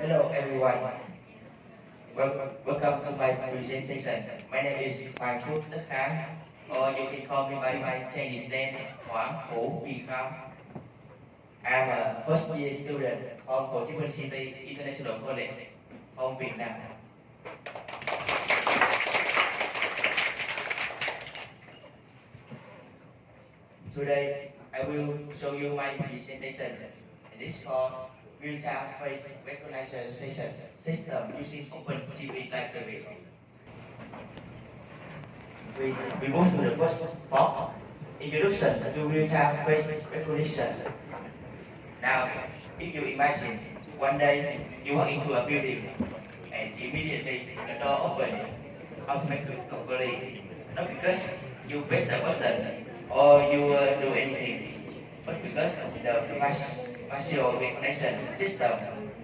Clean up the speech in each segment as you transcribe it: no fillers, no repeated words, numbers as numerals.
Hello everyone. Welcome to my presentation. My name is Hoàng Phước Tất Khang, or you can call me by my Chinese name, Hoàng Phước Tất Khang. I'm a first year student from OpenCV International College from Vietnam. Today, I will show you my presentation. This is called real-time face recognition system using OpenCV library. We move to the first part, introduction to real-time face recognition. Now, if you imagine one day you walk into a building and immediately the door opens automatically, not because you press the button or you do anything, but because the facial recognition system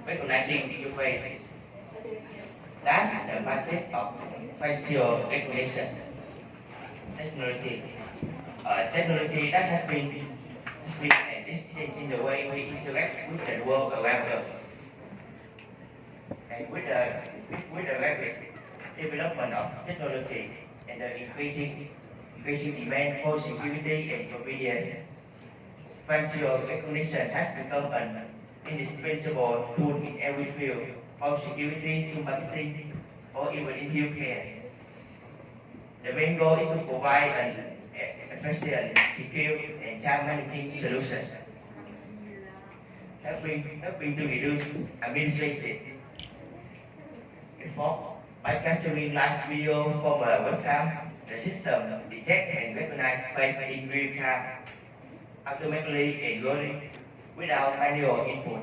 recognizing your face. That's the magic of facial recognition technology. Technology that has been and is changing the way we interact with the world around us. And with the rapid development of technology and the increasing demand for security and convenience, facial recognition has become an indispensable tool in every field, from security to marketing or even in healthcare. The main goal is to provide an efficient, secure, and time-managing solution, helping to reduce administrative effort. By capturing live video from a webcam, the system detects and recognizes face in real time, automatically and rolling without manual input.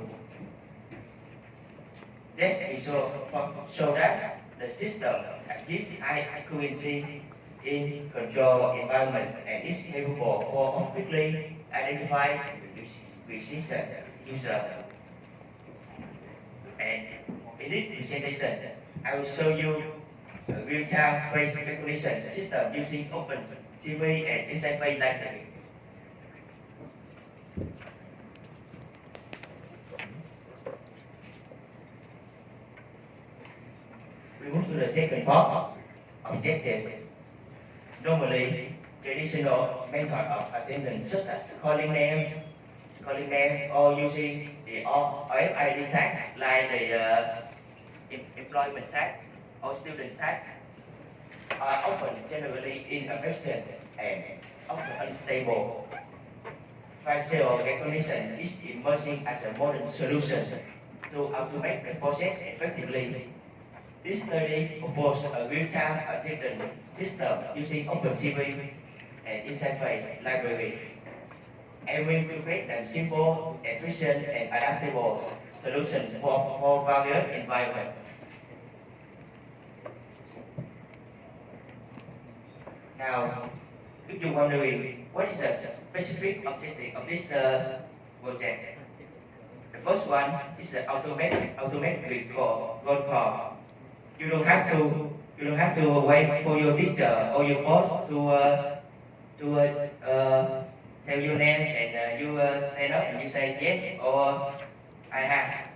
This is so that the system achieves high accuracy in control environment and is capable of quickly identifying resistant user. And in this presentation, I will show you a real-time face recognition system using OpenCV and Inside Face library. We move to the second part, objective. Normally, traditional method of attendance such as calling name, or using the RFID tag like the employment tag or student tag are often generally inefficient and often unstable. Facial recognition is emerging as a modern solution to automate the process effectively. This study proposed a real-time attendance system using OpenCV and Inside Face library, aiming to create a simple, efficient, and adaptable solution for various environments. Now, if you're wondering what is the specific objective of this project, the first one is the automatic roll call. You don't have to wait for your teacher or your boss to tell your name and you stand up and you say yes or I have.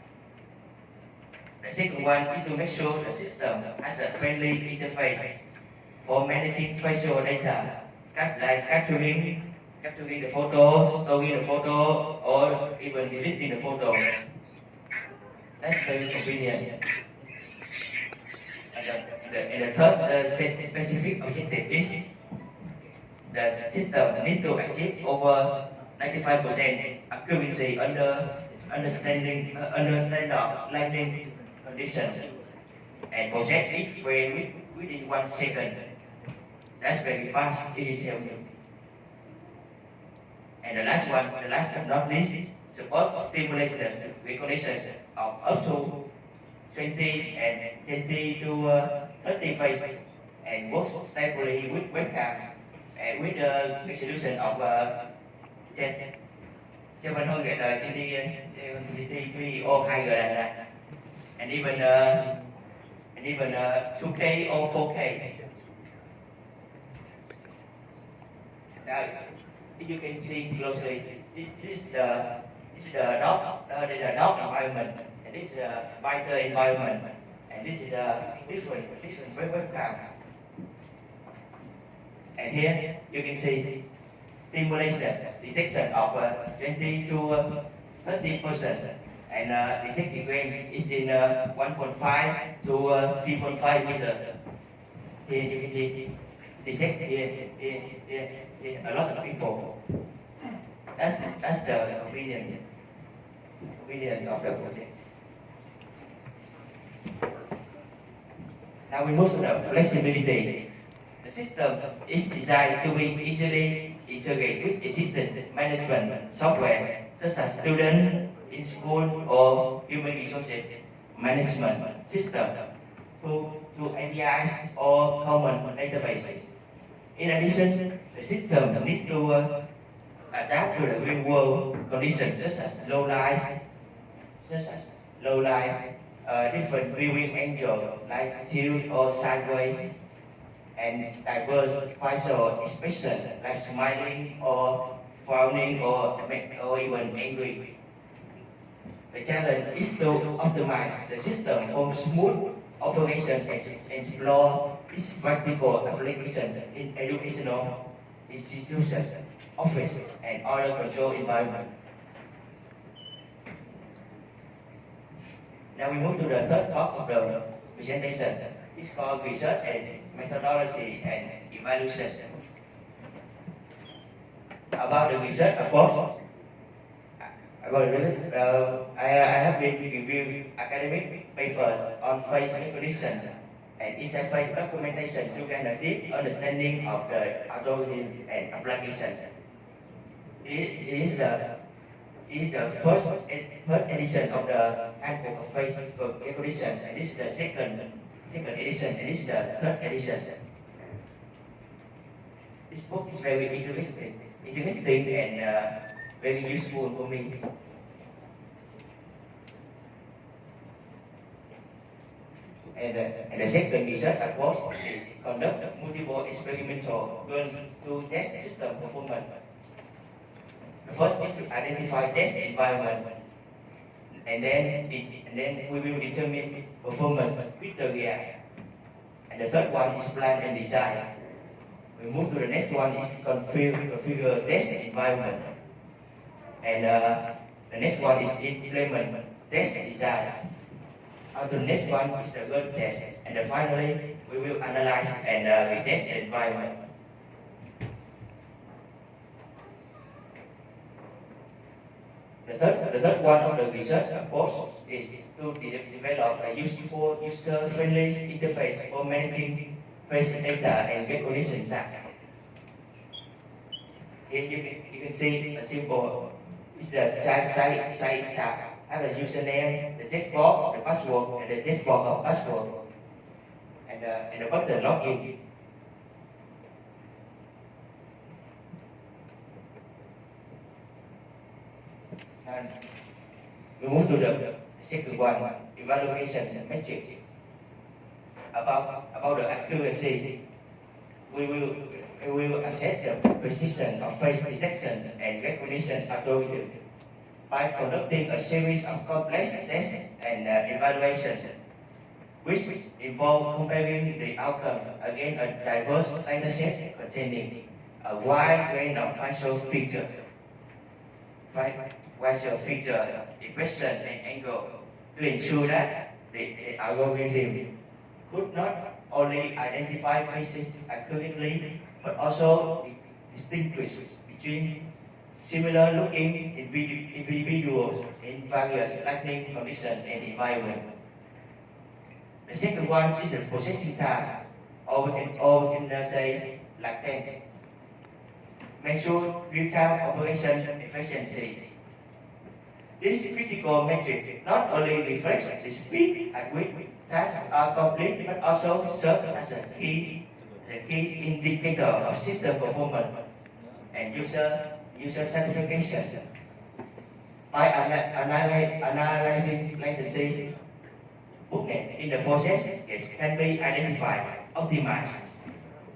The second one is to make sure the system has a friendly interface for managing facial data, like capturing the photo, storing the photo, or even deleting the photo. That's very convenient. And the third specific objective is the system needs to achieve over 95% accuracy under standard lightning conditions and process each frame within 1 second. That's very fast, it tells you. And the last but not least, support stimulation recognition of up to 20 to 30 faces and works stably with webcam and with the resolution of 720 video higher and even 2K or 4K. Now, if you can see closely, this is the dog environment, and this is a vital environment, and this is a different webcam. And here you can see stimulation detection of 20 to 30%, and detected range is in 1.5 to 3.5 meters. Here you can see detect here a lot of people. That's the opinion of the project. Now we move to the flexibility. The system is designed to be easily integrated with existing management software such as student in school or human resources management system through APIs or common databases. In addition, the system needs to adapt to the real world conditions such as low light, different viewing angle like tilt or sideways, and diverse facial expression like smiling or frowning or even angry. The challenge is to optimize the system for smooth operation and explore its practical applications in educational institutions, offices, and other control environments. Now we move to the third part of the presentation. It's called research and methodology and evaluation. About the research approach, I have been reviewing academic papers on face recognition, and inside face documentation to gain a deep understanding of the algorithm and application. It is the first edition of the handbook of face recognition, and this is the second edition, and this is the third edition. This book is very interesting and very useful for me. And the second research approach is conduct multiple experimental runs to test system performance. The first is to identify test environment, and then we will determine performance criteria. And the third one is plan and design. We move to the next one is configure test environment, and the next one is implement test design. And the next one is the run test, and then finally we will analyze and retest the environment. The third one of the research approach is to develop a useful, user-friendly interface for managing face data and recognition tasks. Here you can see a symbol. It's the site tab. Have the username, the checkbox, the password, and the checkbox of password, and the button login. And we move to the second one, evaluation metrics. About the accuracy, we will assess the precision of face detection and recognition algorithm by conducting a series of complex tests and evaluations, which involve comparing the outcomes against a diverse dataset containing a wide range of facial features, expression, and angle, to ensure that the algorithm could not only identify faces accurately, but also distinguish between similar looking individuals in various lighting conditions and environment. The second one is the processing task, or we can say latency. Measure real-time operation efficiency. This critical metric not only reflects the speed at which tasks are complete, but also serves as a key indicator of system performance and user satisfaction. By analyzing latency, booklet in the process can be identified, optimized,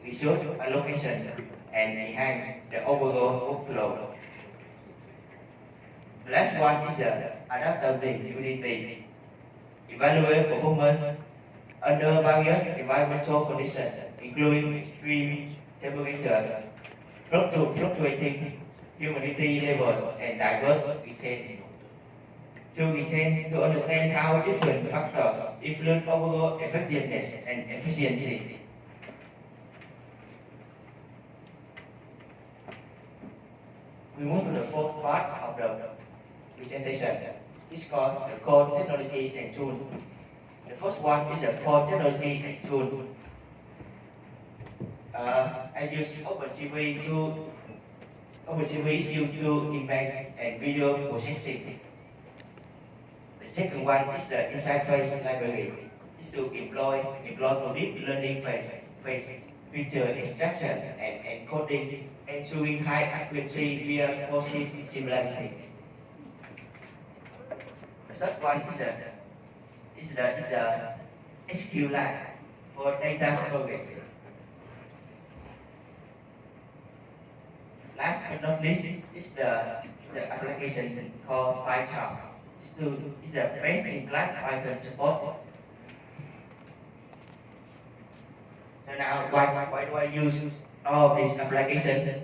resource allocation, and enhance the overall workflow. The last one is the adaptability. evaluate performance under various environmental conditions, including extreme temperatures, fluctuating humidity levels, and diverse methane. To understand how different factors influence overall effectiveness and efficiency. We move to the fourth part of the presentation. It's called the core technology and tool. The first one is the core technology and tool. I use OpenCV is used to image and video processing. The second one is the interface library. It's to employ for deep learning phase, feature extraction and encoding, ensuring high accuracy via positive similarity. The third one is the SQLite for data storage. Last but not least is the application called Python. It's the best in class Python support. So now, why do I use all of these applications?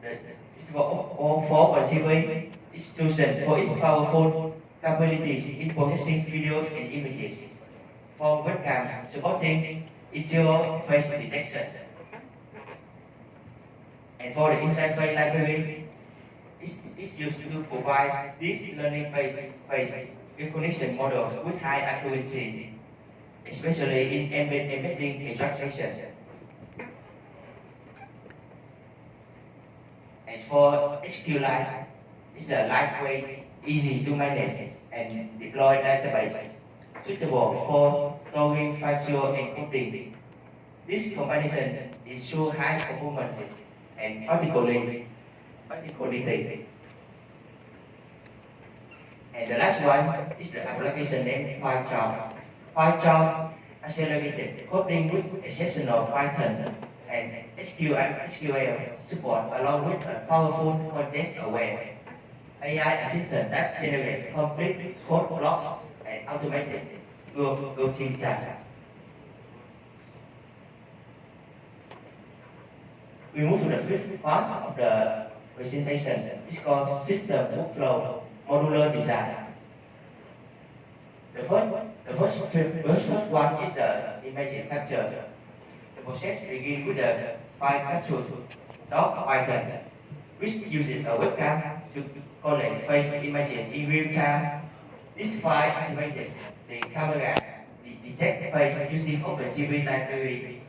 It's for OpenCV institution for its powerful capabilities in processing videos and images, for webcams supporting interior face detection, and for the interface library, it's used to provide deep learning face recognition models with high accuracy, especially in embedding extraction. And for SQLite, it's a lightweight, easy to manage and deploy database suitable for storing factual encoding. This combination ensures high performance and particularly. And the last one is the application named Python. Python accelerated coding with exceptional Python and SQL support, along with a powerful context-aware AI assistant that generates complete code blocks and automated routine tasks. We move to the fifth part of the presentation. It's called system workflow modular design. The first one is the image capture. The process begins with the file capture .python, which uses a webcam to collect face images in real time. This file activates the camera, detects face using OpenCV library,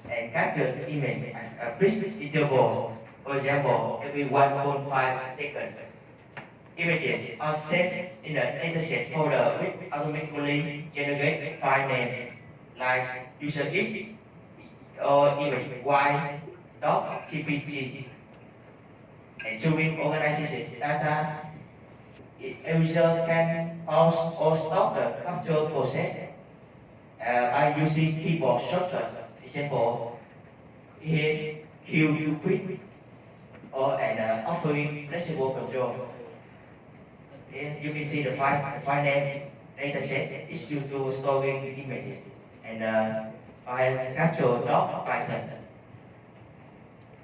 and captures the image at a fixed interval, for example, every 1.5 seconds. Images are set in a dataset folder which automatically generate file names like user X or image Y.tpg. Ensuring organization data, user can pause or stop the capture process by using keyboard shortcuts. Example, here Q to quit, or offering flexible control. Here you can see the file name dataset is used to storing images, and file capture .python.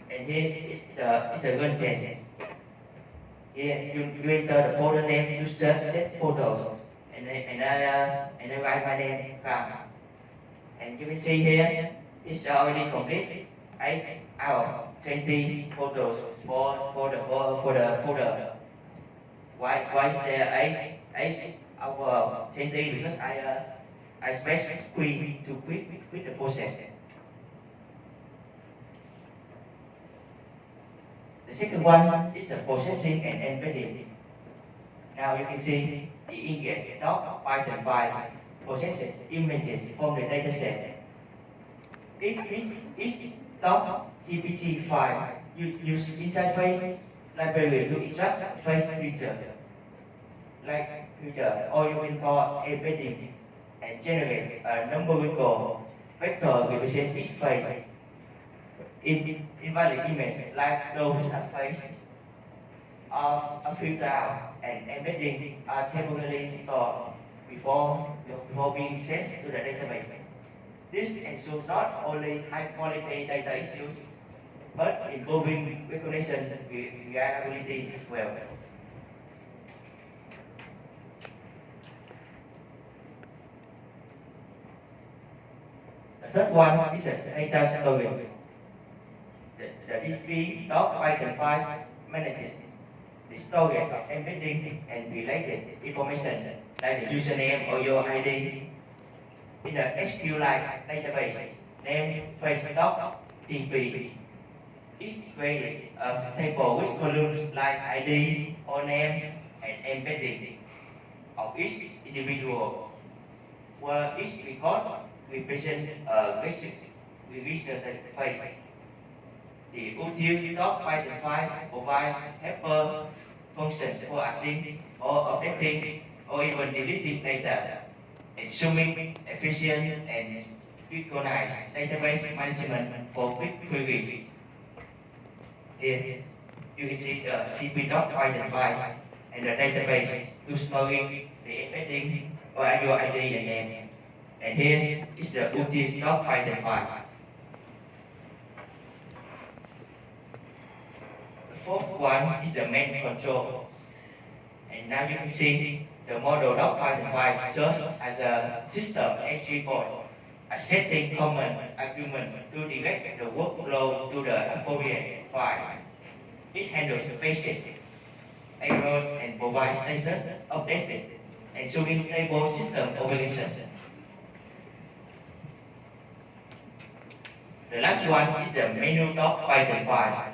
And here is the run test. Here you enter the folder name to set photos, and I write my name Khang. And you can see here it's already complete 8 out of 20 photos for the folder. Why is there 8 out of 20? Because I press quit to quit the process. The second one is the processing and embedding. Now you can see the index.python file processes images from the dataset. Each .gpt file use inside face library to extract face feature, or you can call embedding, and generate a numerical vector represents each face. In invalid image like those face are filtered out, and embedding are temporarily stored before being sent to the database. This ensures not only high quality data is used, but improving recognition reliability as well. The third one is the data storage. The DB dot Python files manages the storage of embedding and related information like the username or your ID in the SQLite database name face.db. It creates a table with columns like ID or name and embedding of each individual, where each record represents a registered face. The utils.python file provides helper functions for adding or updating or even deleting data, assuming efficient and recognized database management for quick queries. Here you can see the db.python file and the database to storing the embedding or your ID and name. And here is the utils.python file. The fourth one is the main control. And now you can see the model.python file serves as a system entry point, accepting common arguments to direct the workflow to the appropriate file. It handles the basic errors and provides status updated, ensuring stable system operation. The last one is the menu.python file.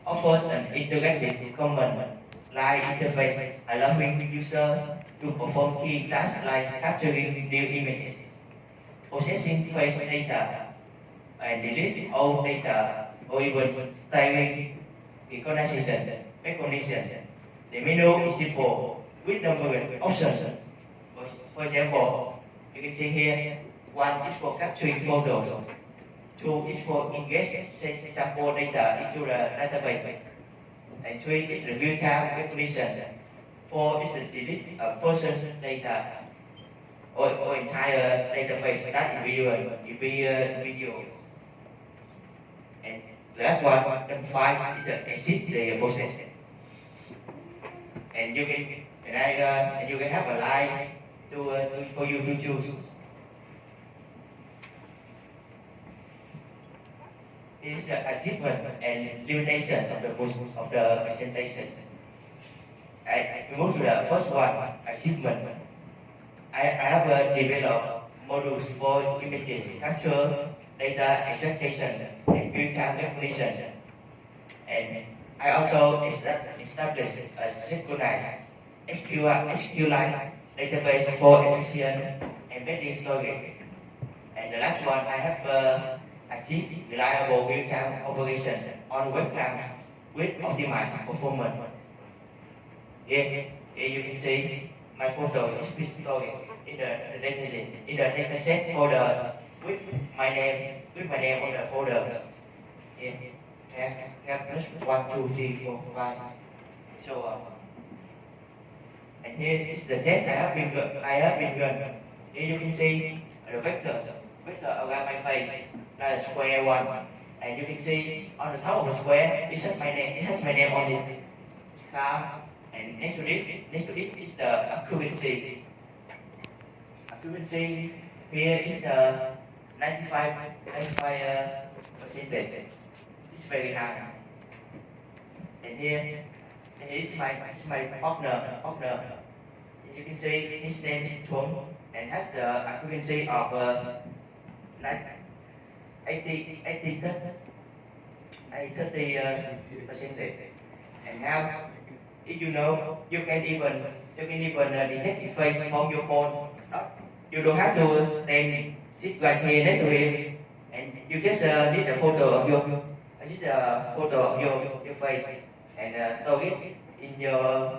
Offers an interactive command-line interface allowing users to perform key tasks like capturing new images, processing face data, and deleting old data, or even styling recognition. The menu is simple with numerous options. For example, you can see here, 1 is for capturing photos, 2 is for ingest sample data into the database, and 3 is the real-time recognition. 4 is the delete a person's data or entire database that video. And the last one, number 5 is the exit the process. And you can have a line for you to choose. Is the achievement and limitation of the presentation. I move to the first one, achievement. I have developed modules for images capture, data extraction, and real-time recognition. And I also established a synchronized SQLite database for efficient embedding storage. And the last one, I have achieve reliable real-time operation on webcams with optimized performance. Here you can see my photo is stored in the dataset folder with my name on the folder. Here, have 1, 2, 3, 4, 5. So, and here is the set I have been run. Here you can see the vector around my face. That is square 1, and you can see on the top of the square it has my name on it. And next to it is the accuracy. Accuracy here is the 95 percentage. It's very high. And here is my partner. As you can see, his name is Thống and has the accuracy of 30 percentage. And now, if you know, you can even detect the face from your phone. You don't have to sit right here next to him, and you just need a photo of your face and store it in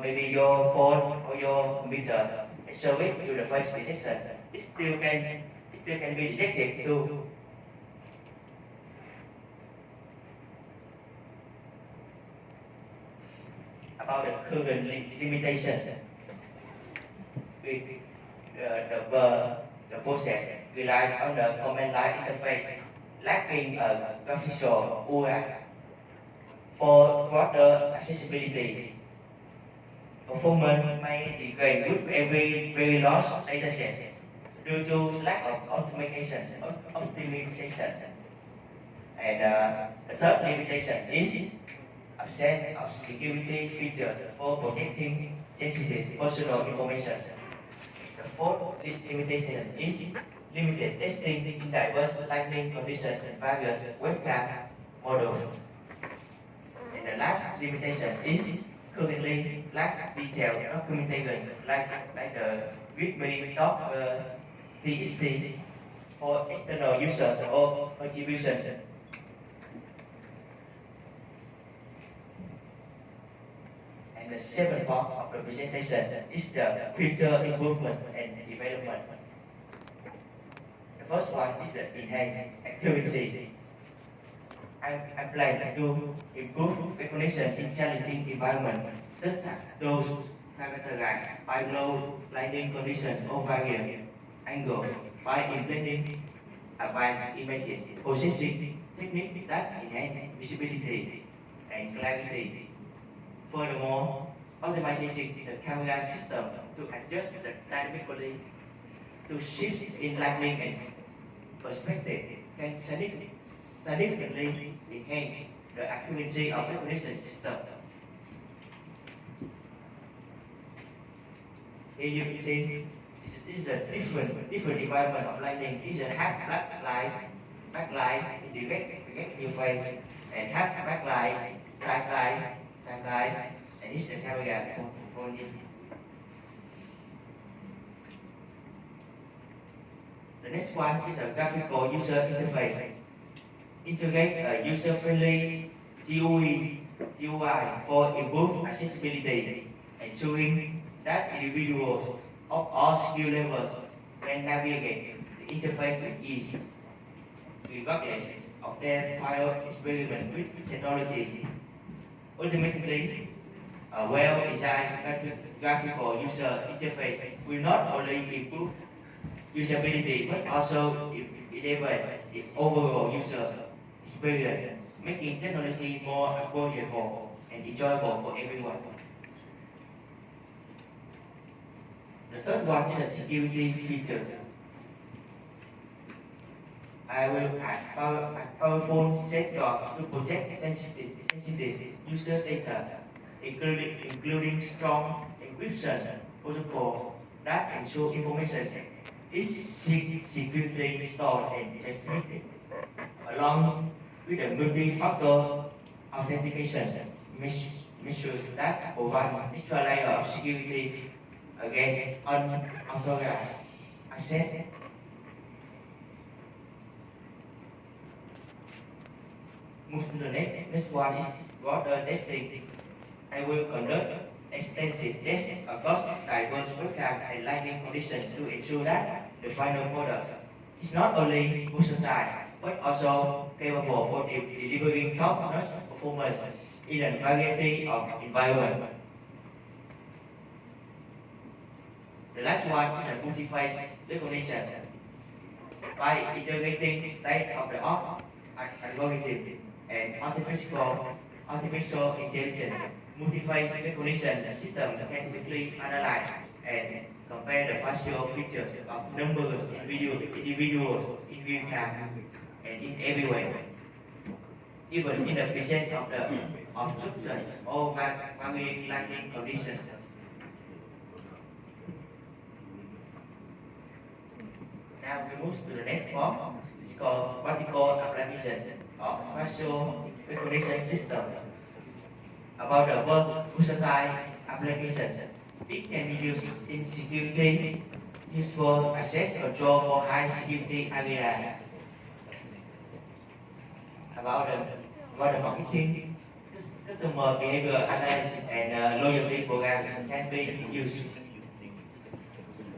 maybe your phone or your computer and show it to the face detection. It still can be detected too. About the current limitations. the process relies on the command line interface, lacking a graphical UI. For broader accessibility, performance may degrade with every very large dataset due to lack of optimization. And the third limitation is absence of security features for protecting sensitive personal information. The fourth limitation is limited testing in diverse lighting conditions and various webcam models. And the last limitation is currently lack detailed documentation like the readme.txt for external users or contributions. And the seventh part of the presentation is the future improvement and development. The first one is the enhanced accuracy. I plan to improve recognition in challenging environments, such as those characterized by low lighting conditions or various angles, by implementing advanced image processing techniques that enhance visibility and clarity. Furthermore, optimizing the camera system to adjust dynamically to shift in lighting and perspective can significantly enhance the accuracy of the recognition system. Here you can see this is a different environment of lighting. This is a half backlight in direct new way, and half backlight, side light, and this is the camera component. The next one is a graphical user interface. Integrate a user-friendly GUI for improved accessibility, ensuring that individuals of all skill levels can navigate the interface with ease, regardless of their prior experiment with technology. Ultimately, a well-designed graphical user interface will not only improve usability but also elevate the overall user experience, making technology more approachable and enjoyable for everyone. The third one is the security features. I will add powerful safeguards to protect sensitive user data, including strong encryption protocols that ensure information is securely stored and transmitted, along with the multi-factor authentication measures that provide an extra layer of security against unauthorized access. Move to the next one is broader testing. I will conduct extensive tests across diverse webcams and lighting conditions to ensure that the final product is not only versatile but also capable for delivering top-notch performance in a variety of environments. The last one is a multi-phase recognition. By integrating state-of-the-art algorithms and artificial intelligence, multi-phase recognition system can quickly analyze and compare the facial features of numerous individuals in real time and in every way, even in the presence of the obstruction or varying lighting conditions. Now we move to the next part. It's called practical application of facial recognition system. About the versatile application, it can be used in security, useful access control for high security areas. About the marketing, customer behavior analysis and loyalty program can be used.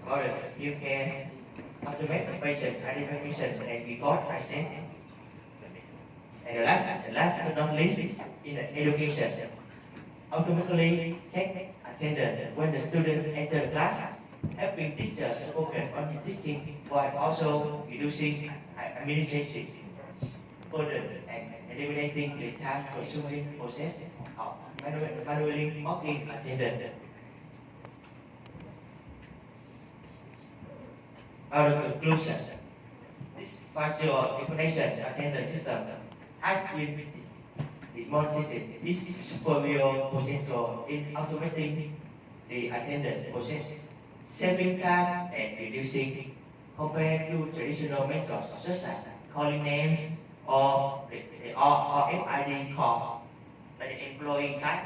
About the healthcare, automate patient identification and record access. And the last but not least is in education. Automatically check attendance when the students enter the class helping teachers focus on teaching while also reducing administrative burden and eliminating the time-consuming process of manually marking attendance. Our conclusion: this facial recognition attendance system has been demonstrated its superior potential in automating the attendance process, saving time and reducing compared to traditional methods such as calling names or RFID calls by the employee type.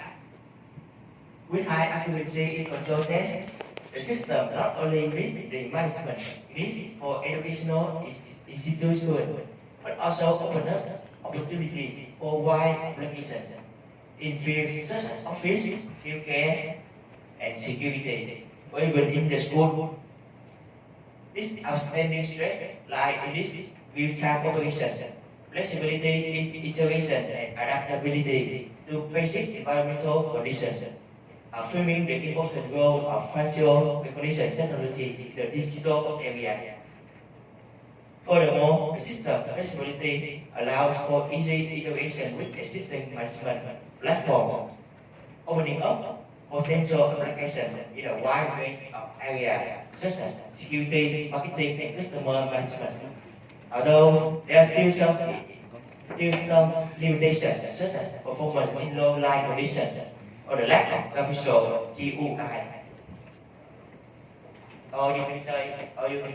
With high accuracy in control tests, the system not only meets the management needs for educational institutions, but also opens up opportunities for wide applications in fields such as office, healthcare, and security, or even in the school. This outstanding strength lies in this real-time operation, flexibility in integration, and adaptability to basic environmental conditions, affirming the important role of facial recognition technology in the digital area. Furthermore, the system flexibility allows for easy integration with existing management platforms, opening up potential applications in a wide range of areas such as security, marketing, and customer management. Although there are still some limitations such as performance in low light conditions or the lack of graphical GUI. Or you can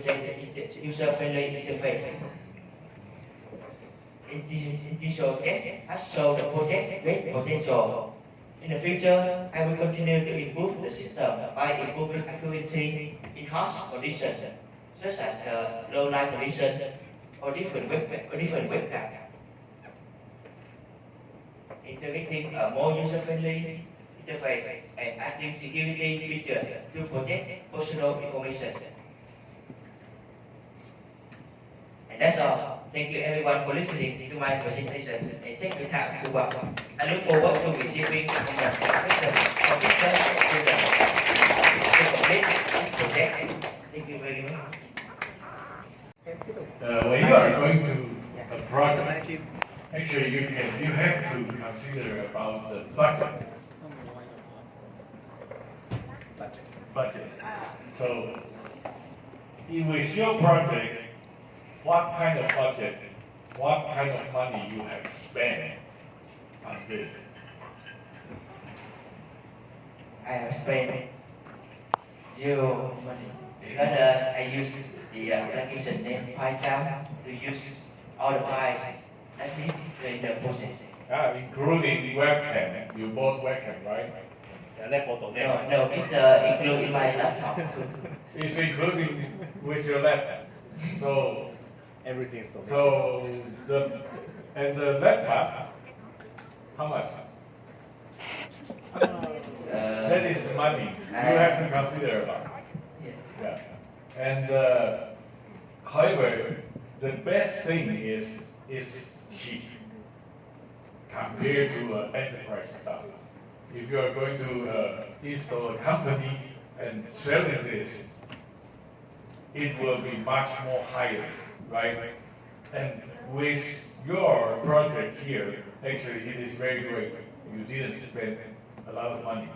say the user-friendly interface. Initial tests have shown the project's great potential. In the future, I will continue to improve the system by improving accuracy in harsh conditions, such as low light conditions or different webcam. Integrating a more user-friendly interface and adding security features to protect personal information. And that's all. Thank you everyone for listening to my presentation and take your time to watch. I look forward to receiving your questions from teachers and students to complete this project. Thank you very much. When you are going to a project, actually you have to consider about the budget. So, with your project, what kind of budget, what kind of money you have spent on this? I have spent zero money. Because I use the application named PyCharm to use all the files that need in the process. Including webcam. You bought webcam, right? No, it's included in my laptop too. It's including with your laptop. So everything is so the laptop, how much? That is the money you have to consider about. Yeah. And however, the best thing is cheap compared to enterprise stuff. If you are going to install a company and selling this, it will be much more higher, right? And with your project here, actually it is very great. You didn't spend a lot of money.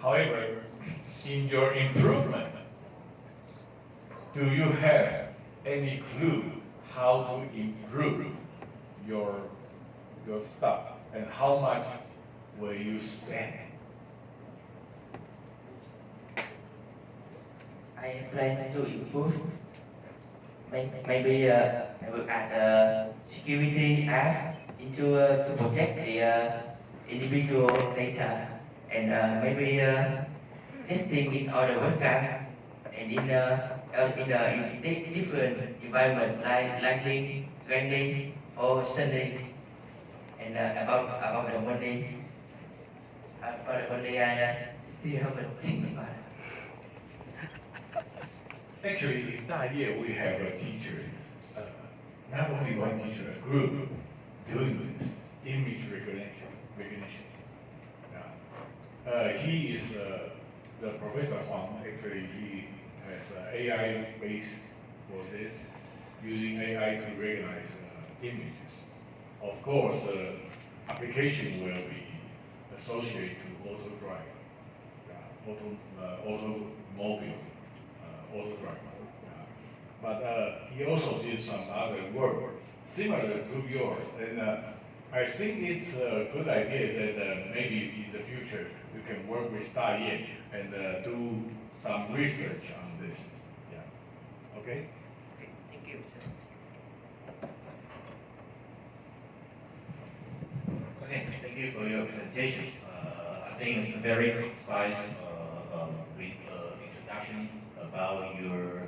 However, in your improvement, do you have any clue how to improve your stuff and how much will you spend? I plan to improve. Maybe I will add security apps into to protect the individual data, and maybe testing in other webcams and in different environments like lighting, grinding, or sending. And about the money, I still haven't think about it. Actually, in Da'ye, we have a teacher, not only one teacher, a group doing this image recognition. He is the Professor Huang. Actually, he as AI based for this, using AI to recognize images. Of course, application will be associated to auto drive, automobile, auto drive. But he also did some other work similar to yours, and I think it's a good idea that maybe in the future you can work with Dayan and do some research on this. Yeah. Okay. Thank you, sir. Okay, thank you for your presentation. I think it's a very concise introduction about your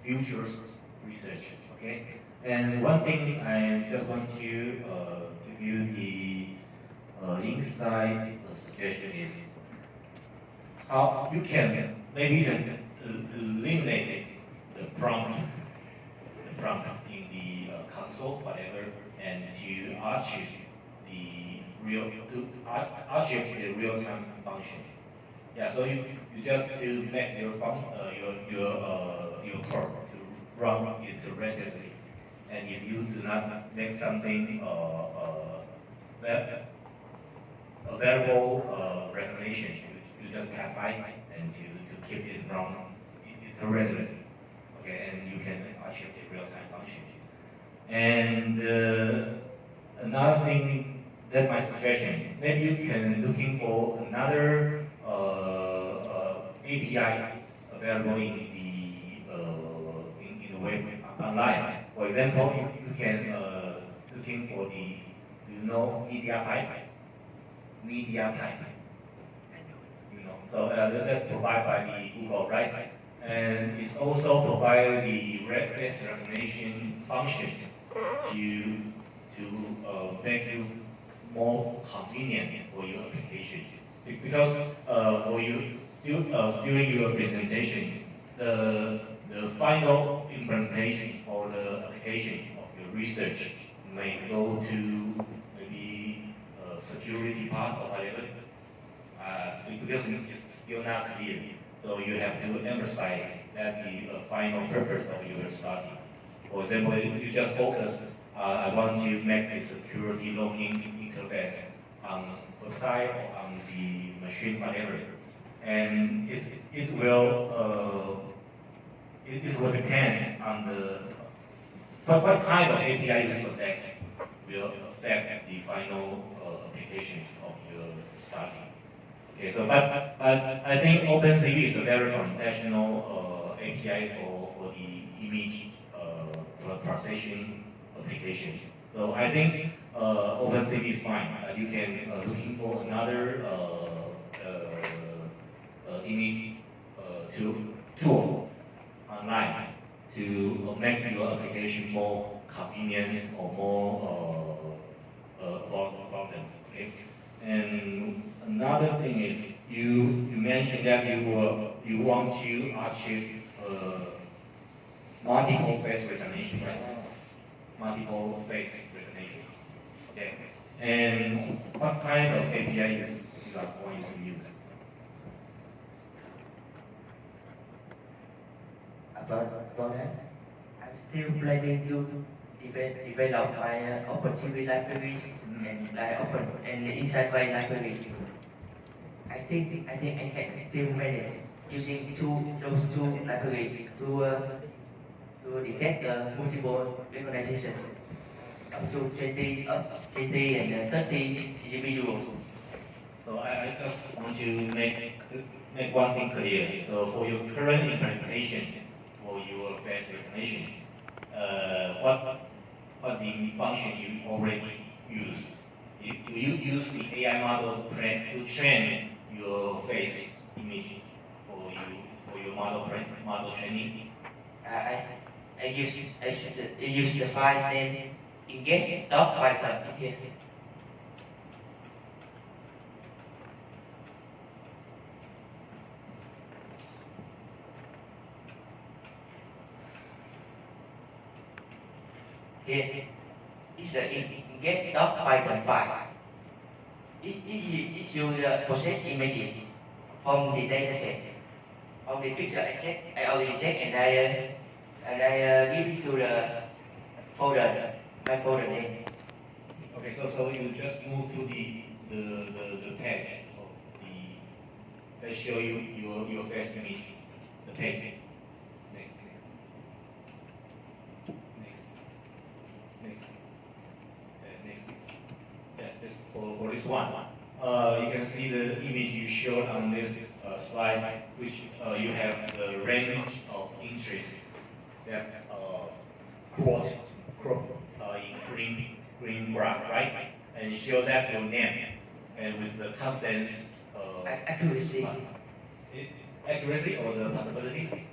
future research. Okay, and one thing I just want to give you the insight suggestion is how you can maybe eliminate the prompt in the console, whatever, and to archive the real-time function. Yeah, so you just to make your code to run it relatively, and if you do not make something available recognition, you just pass by and to keep it run iteratively. Okay, and you can achieve the real-time function. And another thing that my suggestion, maybe you can looking for another API available in the web online. For example, you can looking for the media pipe. You know, so that's provided by the Google, right? And it's also provide the face recognition function to make you more convenient for your application. Because for you during your presentation, the final implementation or the application of your research may go to maybe security part or whatever, because it's still not clear. So you have to emphasize that the final purpose of your study. For example, if you just focus, I want to make the security logging interface on website or on the machine, whatever, and it will depend on what kind of API you select will affect the final application of your study. Okay, so but I think OpenCV is a very foundational API for the image processing application. So I think OpenCV is fine. You can looking for another image tool online to make your application more convenient or more abundant. Okay. And another thing is you mentioned that you want to achieve multiple face recognition, right? Multiple face recognition. Okay. And what kind of API you are going to use? About that, I'm still planning to develop my OpenCV libraries and open and inside my library. I think I can still manage using those two libraries to detect multiple recognitions up to 20 and 30 individuals. So I just want to make one thing clear. So for your current implementation for your face recognition, what the function you already use? Do you use the AI model to train your face image for your model training? I use the file name ingest.python here. Here is the ingest.python file. It shows the process images from the dataset. On the picture I check, I already checked, and I give it to the folder, my folder name. Okay, so you just move to the page of the that show you your face image, the page. Next. Yeah, this for this one. You can see the image you showed on this slide, which you have the range of interests that quote in green graph, right? And you show that your name and with the confidence Accuracy. accuracy or the possibility?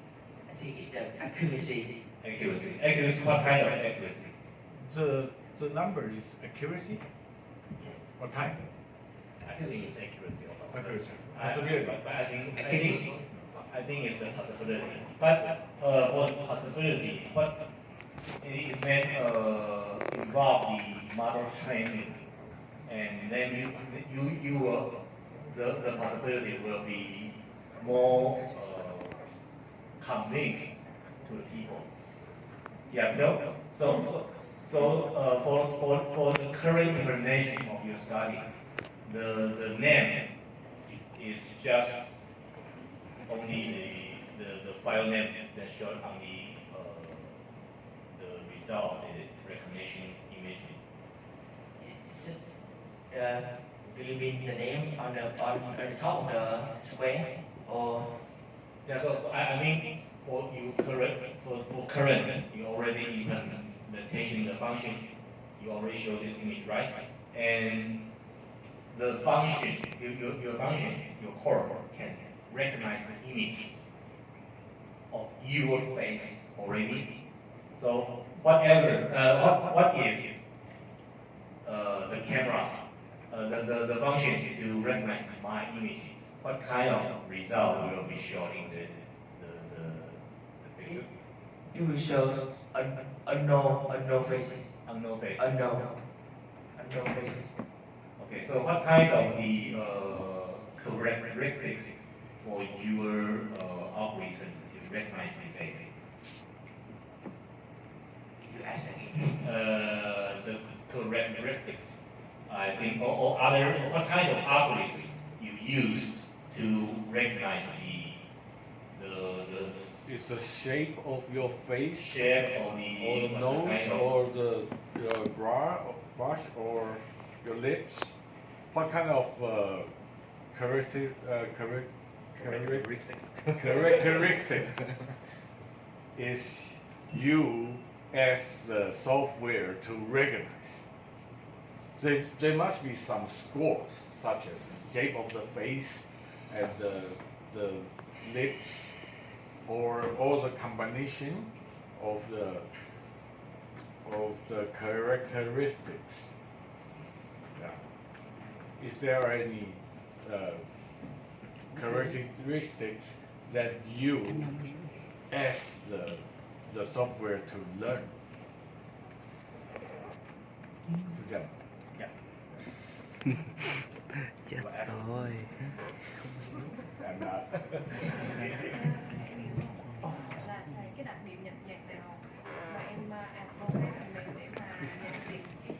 I think it's the accuracy. Accuracy. What kind of accuracy? The number is accuracy? What type? I think it's accuracy or possibility. Possibility. But Accuracy. I think it's the possibility. But for the possibility, what it may involve the model training, and then you will the possibility will be more convinced to the people. Yeah. No. So for the current implementation of your study, the name is just only the file name that showed on the result, the recognition image. Do you mean the name on the top of the square, or? Yeah, so I mean for current you already implementation the function, you already show this image, right? And the function, your function, your core can recognize the image of your face already. So whatever, what if the camera, the function to recognize my image, what kind of result will be shown in the picture? You will show unknown faces. Unknown face. Unknown faces. Okay, so what kind of the characteristics for your algorithm to recognize the face? You ask again. The characteristics, I think, or other, what kind of algorithm you use to recognize the It's the shape of your face, shape of or the the nose, or your brush, or your lips. What kind of characteristics is you as the software to recognize? There must be some scores, such as the shape of the face and the lips, or the combination of the characteristics. Yeah. Is there any characteristics that you ask the software to learn? Is that- Chết rồi. I'm not. Là thầy cái đặc điểm nhận dạng nào mà em áp vô cái phần mềm để mà nhận diện cái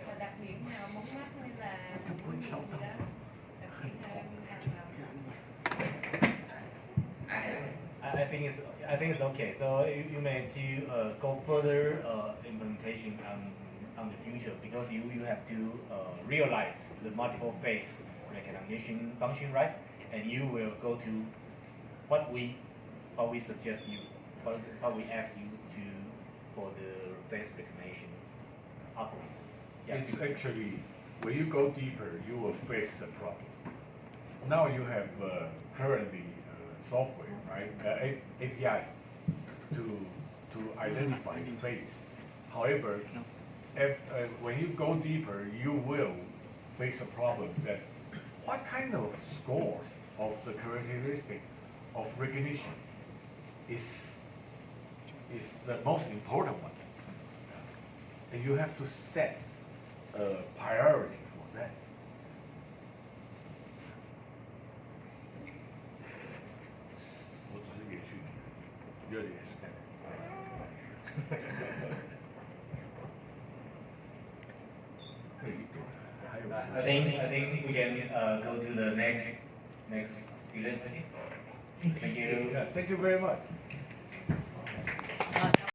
và đặc điểm nào mống mắt hay là mũi gì đó, đặc điểm nào em áp vào? I think it's okay. So you may to go further implementation on the future, because you have to realize the multiple face recognition function, right? And you will go to what we suggest you, what we ask you to for the face recognition algorithm. Yeah. It's actually, when you go deeper, you will face the problem. Now you have currently software, right? API to identify the face. However, when you go deeper, you will face a problem that what kind of scores of the characteristic of recognition is the most important one. And you have to set a priority for that. really. I think we can go to the next student. Thank you. Yeah, thank you very much.